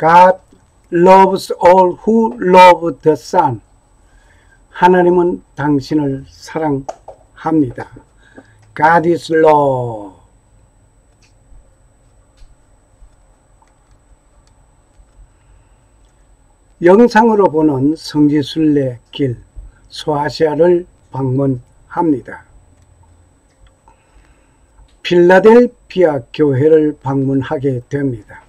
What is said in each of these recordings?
God loves all who love the Son. 하나님은 당신을 사랑합니다. God is love. 영상으로 보는 성지순례 길 소아시아를 방문합니다. 필라델피아 교회를 방문하게 됩니다.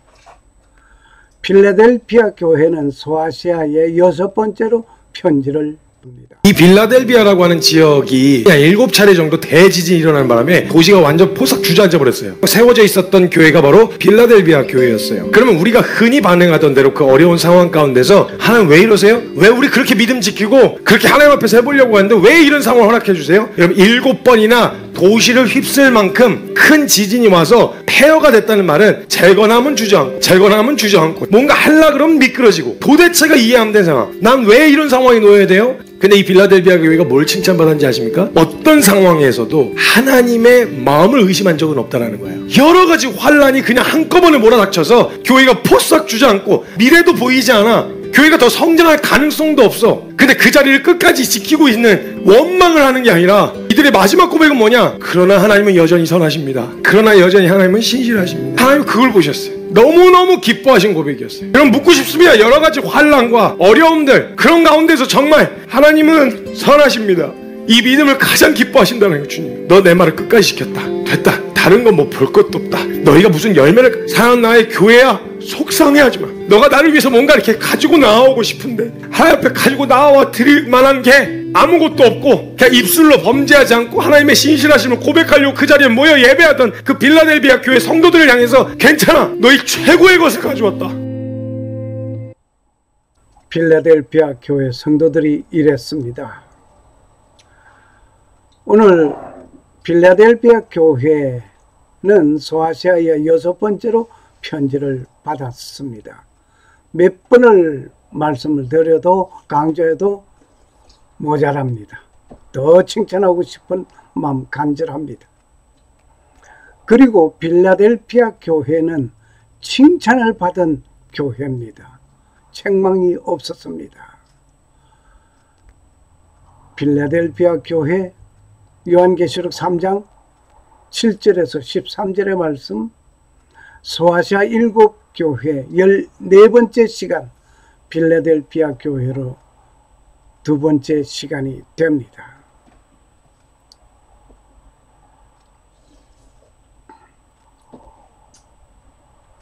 필라델피아 교회는 소아시아의 6번째로 편지를 봅니다. 이 빌라델비아라고 하는 지역이 7차례 정도 대지진이 일어나는 바람에 도시가 완전 포삭 주저앉아 버렸어요. 세워져 있었던 교회가 바로 빌라델비아 교회였어요. 그러면 우리가 흔히 반응하던 대로 그 어려운 상황 가운데서 하나님 왜 이러세요? 왜 우리 그렇게 믿음 지키고 그렇게 하나님 앞에서 해보려고 하는데 왜 이런 상황을 허락해 주세요? 여러분 7번이나 도시를 휩쓸 만큼 큰 지진이 와서 폐허가 됐다는 말은 재건하면 주저앉고 뭔가 하려 그러면 미끄러지고 도대체가 이해 안 되는 상황. 난 왜 이런 상황에 놓여야 돼요? 근데 이 빌라델비아 교회가 뭘 칭찬받았는지 아십니까? 어떤 상황에서도 하나님의 마음을 의심한 적은 없다라는 거예요. 여러 가지 환란이 그냥 한꺼번에 몰아닥쳐서 교회가 포싹 주저앉고 미래도 보이지 않아. 교회가 더 성장할 가능성도 없어. 근데 그 자리를 끝까지 지키고 있는 원망을 하는 게 아니라 이들의 마지막 고백은 뭐냐? 그러나 하나님은 여전히 선하십니다. 그러나 여전히 하나님은 신실하십니다. 하나님은 그걸 보셨어요. 너무너무 기뻐하신 고백이었어요. 여러분 묻고 싶습니다. 여러 가지 환난과 어려움들 그런 가운데서 정말 하나님은 선하십니다. 이 믿음을 가장 기뻐하신다는 거예요. 주님 너 내 말을 끝까지 지켰다. 됐다. 다른 건 뭐 볼 것도 없다. 너희가 무슨 열매를 사랑하는 나의 교회야. 속상해하지 마. 너가 나를 위해서 뭔가 이렇게 가지고 나오고 싶은데 하나님 앞에 가지고 나와 드릴 만한 게 아무것도 없고 그냥 입술로 범죄하지 않고 하나님의 신실하심을 고백하려고 그 자리에 모여 예배하던 그 빌라델비아 교회 성도들을 향해서 괜찮아. 너희 최고의 것을 가져왔다. 필라델피아 교회 성도들이 이랬습니다. 오늘 필라델피아 교회는 소아시아의 6번째로 편지를 받았습니다. 몇 번을 말씀을 드려도 강조해도 모자랍니다. 더 칭찬하고 싶은 마음 간절합니다. 그리고 빌라델피아 교회는 칭찬을 받은 교회입니다. 책망이 없었습니다. 빌라델피아 교회 요한계시록 3장 7절에서 13절의 말씀 소아시아 7교회 14번째 시간 빌라델피아 교회로 2번째 시간이 됩니다.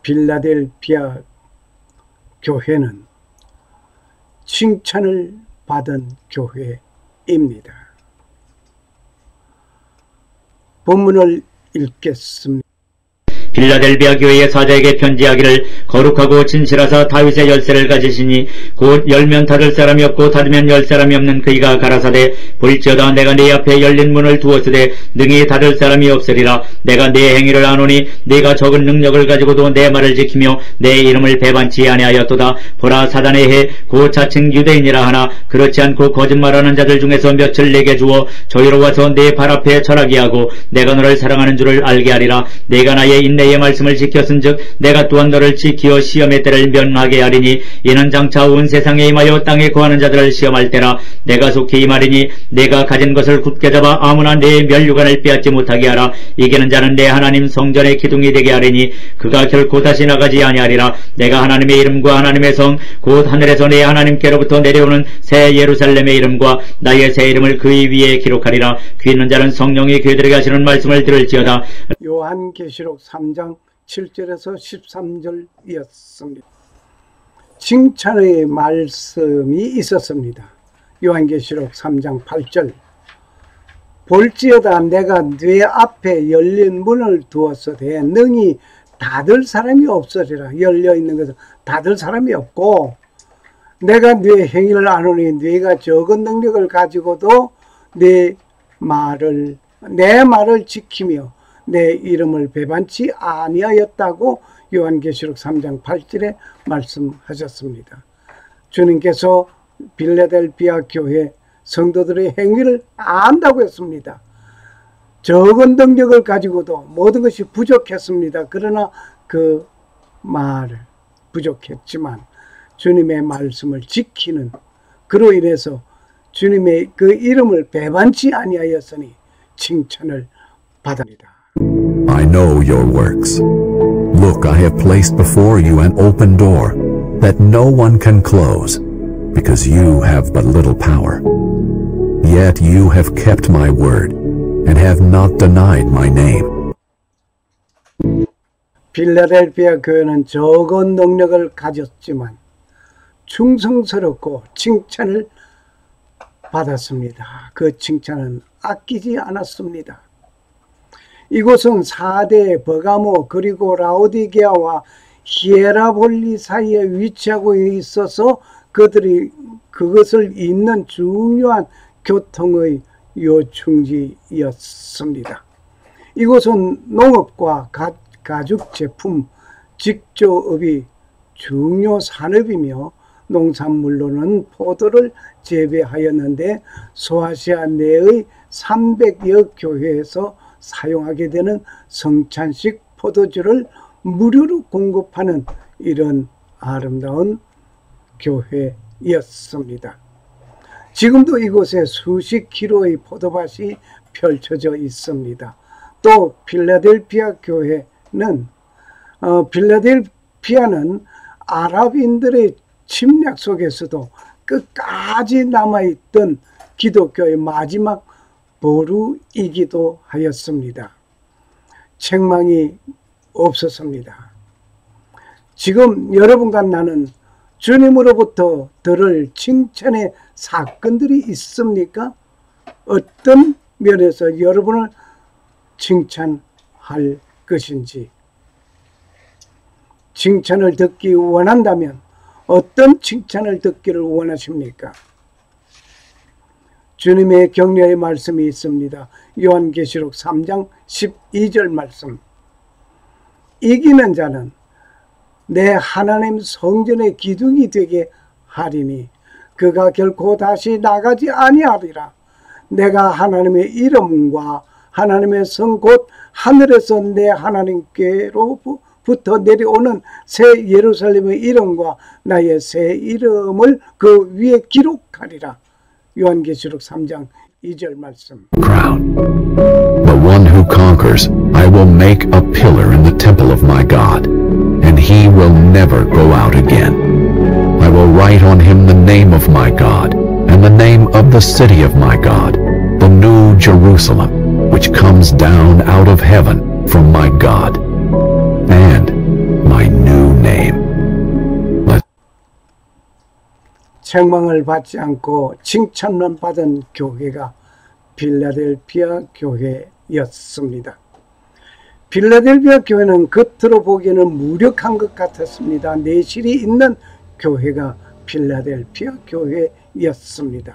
빌라델피아 교회는 칭찬을 받은 교회입니다. 본문을 읽겠습니다. 빌라델비아 교회의 사자에게 편지하기를 거룩하고 진실하사 다윗의 열쇠를 가지시니 곧 열면 닫을 사람이 없고 닫으면 열 사람이 없는 그이가 가라사대 볼지어다 내가 네 앞에 열린 문을 두었으되 능히 닫을 사람이 없으리라. 내가 네 행위를 아노니 네가 적은 능력을 가지고도 내 말을 지키며 내 이름을 배반치 아니하였도다. 보라 사단의 해 곧 자칭 유대인이라 하나 그렇지 않고 거짓말하는 자들 중에서 몇을 내게 주어 저희로 와서 네 발 앞에 절하게 하고 내가 너를 사랑하는 줄을 알게 하리라. 내가 나의 인내의 말씀을 지켰은즉 내가 또한 너를 지키어 시험의 때를 면하게 하리니 이는 장차 온 세상에 임하여 땅에 거하는 자들을 시험할 때라. 내가 속히 임하리니 내가 가진 것을 굳게 잡아 아무나 내 멸류관을 빼앗지 못하게 하라. 이기는 자는 내 하나님 성전의 기둥이 되게 하리니 그가 결코 다시 나가지 아니하리라. 내가 하나님의 이름과 하나님의 성 곧 하늘에서 내 하나님께로부터 내려오는 새 예루살렘의 이름과 나의 새 이름을 그의 위에 기록하리라. 귀 있는 자는 성령이 그들에게 하시는 말씀을 들을지어다. 요한계시록 3장 7절에서 13절이었습니다. 칭찬의 말씀이 있었습니다. 요한계시록 3장 8절 볼지어다 내가 네 앞에 열린 문을 두었으되 능히 닫을 사람이 없으리라. 열려있는 것은 닫을 사람이 없고 내가 네 행위를 아노니 네가 적은 능력을 가지고도 내 말을 지키며 내 이름을 배반치 아니하였다고 요한계시록 3장 8절에 말씀하셨습니다. 주님께서 빌라델피아 교회 성도들의 행위를 안다고 했습니다. 적은 능력을 가지고도 모든 것이 부족했습니다. 그러나 그 말을 부족했지만 주님의 말씀을 지키는 그로 인해서 주님의 그 이름을 배반치 아니하였으니 칭찬을 받습니다. I know your works. Look, I have placed before you an open door that no one can close, because you have but little power. Yet you have kept my word and have not denied my name. 빌라델피아 교회는 적은 능력을 가졌지만 충성스럽고 칭찬을 받았습니다. 그 칭찬은 아끼지 않았습니다. 이곳은 4대 버가모 그리고 라오디게아와 히에라볼리 사이에 위치하고 있어서 그들이 그것을 잇는 중요한 교통의 요충지였습니다. 이곳은 농업과 가죽 제품, 직조업이 중요 산업이며 농산물로는 포도를 재배하였는데 소아시아 내의 300여 교회에서 사용하게 되는 성찬식 포도주를 무료로 공급하는 이런 아름다운 교회였습니다. 지금도 이곳에 수십 킬로의 포도밭이 펼쳐져 있습니다. 또 필라델피아 교회는 필라델피아는 아랍인들의 침략 속에서도 끝까지 남아있던 기독교의 마지막 보루이기도 하였습니다. 책망이 없었습니다. 지금 여러분과 나는 주님으로부터 들을 칭찬의 사건들이 있습니까? 어떤 면에서 여러분을 칭찬할 것인지, 칭찬을 듣기 원한다면 어떤 칭찬을 듣기를 원하십니까? 주님의 격려의 말씀이 있습니다. 요한계시록 3장 12절 말씀. 이기는 자는 내 하나님 성전의 기둥이 되게 하리니 그가 결코 다시 나가지 아니하리라. 내가 하나님의 이름과 하나님의 성 곧 하늘에서 내 하나님께로부터 내려오는 새 예루살렘의 이름과 나의 새 이름을 그 위에 기록하리라. 요한계시록 3장 2절 말씀. Crown. The one who conquers, I will make a pillar in the temple of my God, and he will never go out again. I will write on him the name of my God, and the name of the city of my God, the new Jerusalem, which comes down out of heaven from my God, and my new name. 책망을 받지 않고 칭찬만 받은 교회가 필라델피아 교회였습니다. 필라델피아 교회는 겉으로 보기에는 무력한 것 같았습니다. 내실이 있는 교회가 필라델피아 교회였습니다.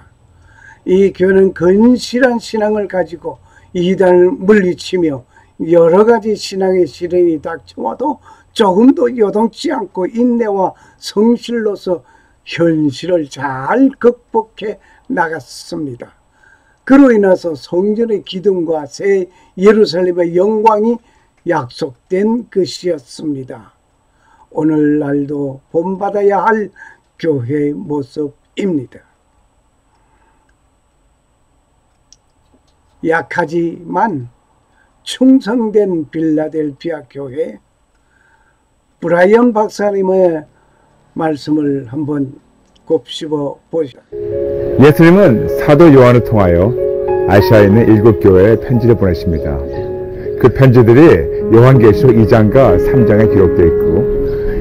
이 교회는 건실한 신앙을 가지고 이단을 물리치며 여러 가지 신앙의 시련이 닥쳐와도 조금도 요동치 않고 인내와 성실로서 현실을 잘 극복해 나갔습니다. 그로 인해서 성전의 기둥과 새 예루살렘의 영광이 약속된 것이었습니다. 오늘날도 본받아야 할 교회의 모습입니다. 약하지만 충성된 필라델피아 교회, 브라이언 박사님의 말씀을 한번 곱씹어 보시죠. 예수님은 사도 요한을 통하여 아시아에 있는 7교회에 편지를 보내십니다. 그 편지들이 요한계시록 2장과 3장에 기록되어 있고,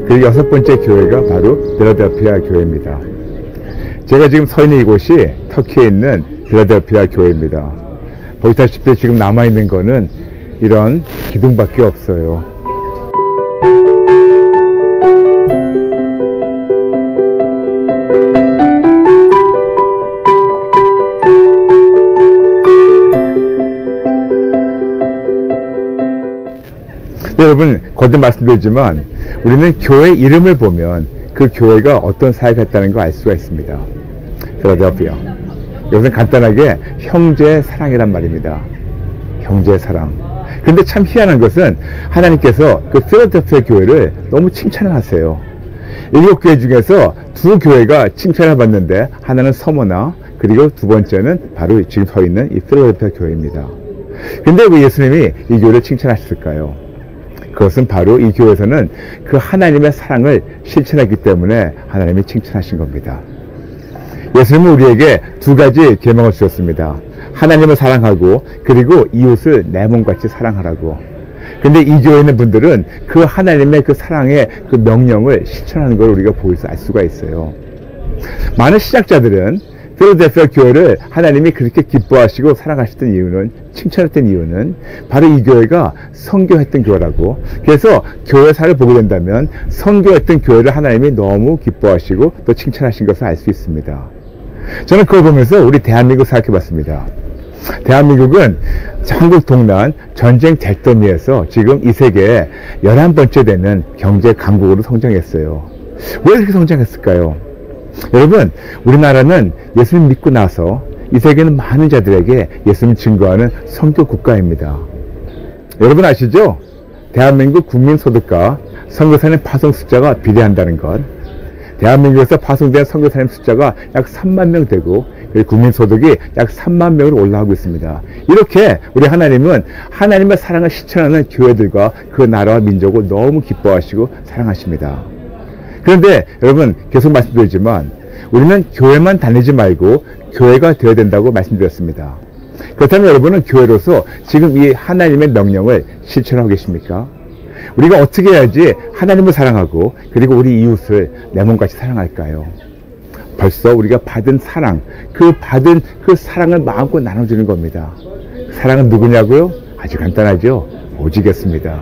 그 6번째 교회가 바로 필라델피아 교회입니다. 제가 지금 서 있는 이곳이 터키에 있는 필라델피아 교회입니다. 보시다시피 지금 남아있는 거는 이런 기둥밖에 없어요. 여러분, 거듭 말씀드리지만 우리는 교회 이름을 보면 그 교회가 어떤 사역을 했다는 걸 알 수가 있습니다. 필라델피아. 이것은 간단하게 형제 사랑이란 말입니다. 형제 사랑. 그런데 참 희한한 것은 하나님께서 그 필라델피아 교회를 너무 칭찬을 하세요. 7교회 중에서 2교회가 칭찬을 받는데 하나는 서머나 그리고 두 번째는 바로 지금 서 있는 이 필라델피아 교회입니다. 근데 왜 예수님이 이 교회를 칭찬하셨을까요? 그것은 바로 이 교회에서는 그 하나님의 사랑을 실천했기 때문에 하나님이 칭찬하신 겁니다. 예수님은 우리에게 2가지 계명을 주셨습니다. 하나님을 사랑하고 그리고 이웃을 내 몸같이 사랑하라고. 근데 이 교회에 있는 분들은 그 하나님의 그 사랑의 그 명령을 실천하는 걸 우리가 보여서 알 수가 있어요. 많은 신학자들은 필라델피아 교회를 하나님이 그렇게 기뻐하시고 사랑하셨던 이유는, 칭찬했던 이유는 바로 이 교회가 선교했던 교회라고. 그래서 교회사를 보게 된다면 선교했던 교회를 하나님이 너무 기뻐하시고 또 칭찬하신 것을 알 수 있습니다. 저는 그걸 보면서 우리 대한민국 생각해 봤습니다. 대한민국은 한국 동란 전쟁 잿더미에서 지금 이 세계에 11번째 되는 경제 강국으로 성장했어요. 왜 그렇게 성장했을까요? 여러분, 우리나라는 예수님 믿고 나서 이 세계는 많은 자들에게 예수님 증거하는 선교 국가입니다. 여러분 아시죠? 대한민국 국민소득과 선교사님 파송 숫자가 비례한다는 것. 대한민국에서 파송된 선교사님 숫자가 약 3만 명 되고 국민소득이 약 3만 명으로 올라가고 있습니다. 이렇게 우리 하나님은 하나님의 사랑을 실천하는 교회들과 그 나라와 민족을 너무 기뻐하시고 사랑하십니다. 그런데 여러분 계속 말씀드리지만 우리는 교회만 다니지 말고 교회가 되어야 된다고 말씀드렸습니다. 그렇다면 여러분은 교회로서 지금 이 하나님의 명령을 실천하고 계십니까? 우리가 어떻게 해야지 하나님을 사랑하고 그리고 우리 이웃을 내 몸같이 사랑할까요? 벌써 우리가 받은 사랑, 그 받은 그 사랑을 마음껏 나눠주는 겁니다. 사랑은 누구냐고요? 아주 간단하죠. 오직이었습니다.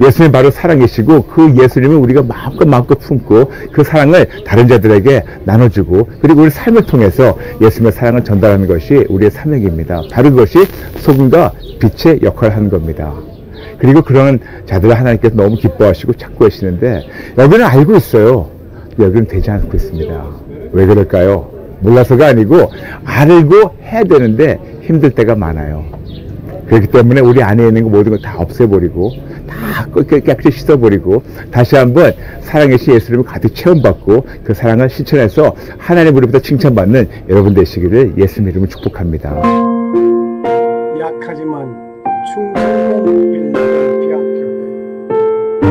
예수님 바로 사랑이시고 그 예수님을 우리가 마음껏 품고 그 사랑을 다른 자들에게 나눠주고 그리고 우리 삶을 통해서 예수님의 사랑을 전달하는 것이 우리의 사명입니다. 바로 그것이 소금과 빛의 역할을 하는 겁니다. 그리고 그런 자들을 하나님께서 너무 기뻐하시고 찾고 계시는데 여기는 알고 있어요. 여기는 되지 않고 있습니다. 왜 그럴까요? 몰라서가 아니고 알고 해야 되는데 힘들 때가 많아요. 그렇기 때문에 우리 안에 있는 거 모든 걸 다 없애버리고 다 깨끗이 씻어버리고 다시 한번 사랑의 신 예수님을 가득 체험받고 그 사랑을 실천해서 하나님으로부터 칭찬받는 여러분 되시기를 예수님 이름으로 축복합니다. 약하지만 충성된 필라델피아 교회,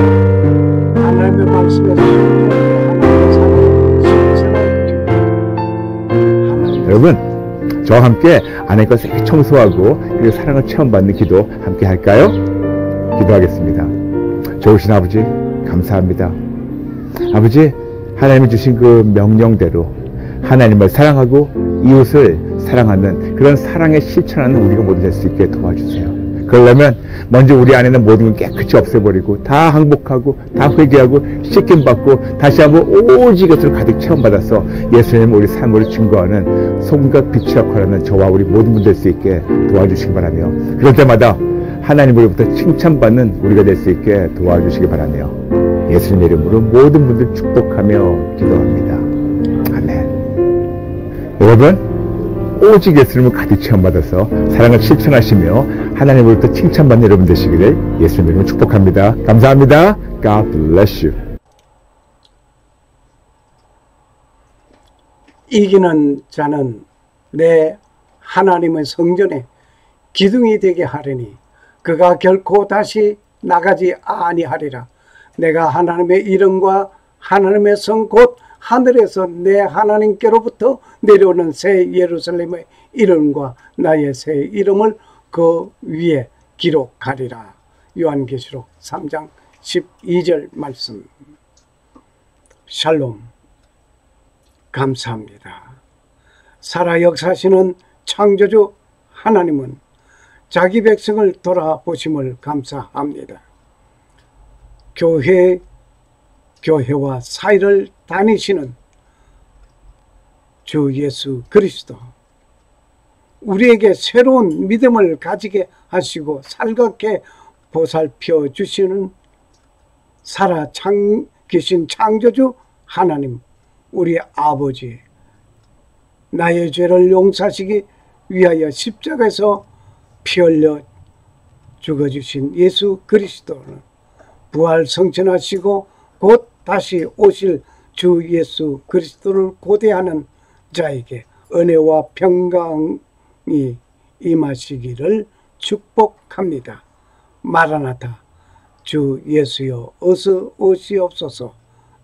하나님의 말씀에서 하나님의 사랑을 실천할 교회. 여러분 저와 함께 안에 것 세게 청소하고 그리고 사랑을 체험받는 기도 함께 할까요? 기도하겠습니다. 좋으신 아버지 감사합니다. 아버지 하나님이 주신 그 명령대로 하나님을 사랑하고 이웃을 사랑하는 그런 사랑에 실천하는 우리가 모두 될 수 있게 도와주세요. 그러려면 먼저 우리 안에는 모든 걸 깨끗이 없애버리고 다 항복하고 다 회개하고 씻김받고 다시 한번 오직 것을 가득 체험받아서 예수님 우리 삶으로 증거하는 소금과 빛의 역할을 하는 저와 우리 모든 분들 될 수 있게 도와주시기 바라며 그럴 때마다 하나님으로부터 칭찬받는 우리가 될 수 있게 도와주시기 바라며 예수님 이름으로 모든 분들 축복하며 기도합니다. 아멘. 여러분 오직 예수님을 가득 체험받아서 사랑을 실천하시며 하나님으로부터 칭찬받는 여러분 되시기를 예수님 이름으로 축복합니다. 감사합니다. God bless you. 이기는 자는 내 하나님의 성전에 기둥이 되게 하리니 그가 결코 다시 나가지 아니하리라. 내가 하나님의 이름과 하나님의 성 곧 하늘에서 내 하나님께로부터 내려오는 새 예루살렘의 이름과 나의 새 이름을 그 위에 기록하리라. 요한계시록 3장 12절 말씀. 샬롬. 감사합니다. 살아 역사하시는 창조주 하나님은 자기 백성을 돌아보심을 감사합니다. 교회와 사이를 다니시는 주 예수 그리스도, 우리에게 새로운 믿음을 가지게 하시고 살갑게 보살펴 주시는 살아 계신 창조주 하나님, 우리 아버지, 나의 죄를 용서하시기 위하여 십자가에서 피 흘려 죽어주신 예수 그리스도는 부활 성천하시고 곧 다시 오실 주 예수 그리스도를 고대하는 자에게 은혜와 평강이 임하시기를 축복합니다. 마라나타, 주 예수여 어서 오시옵소서.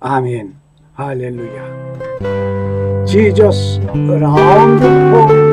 아멘. 할렐루야. Jesus around the world.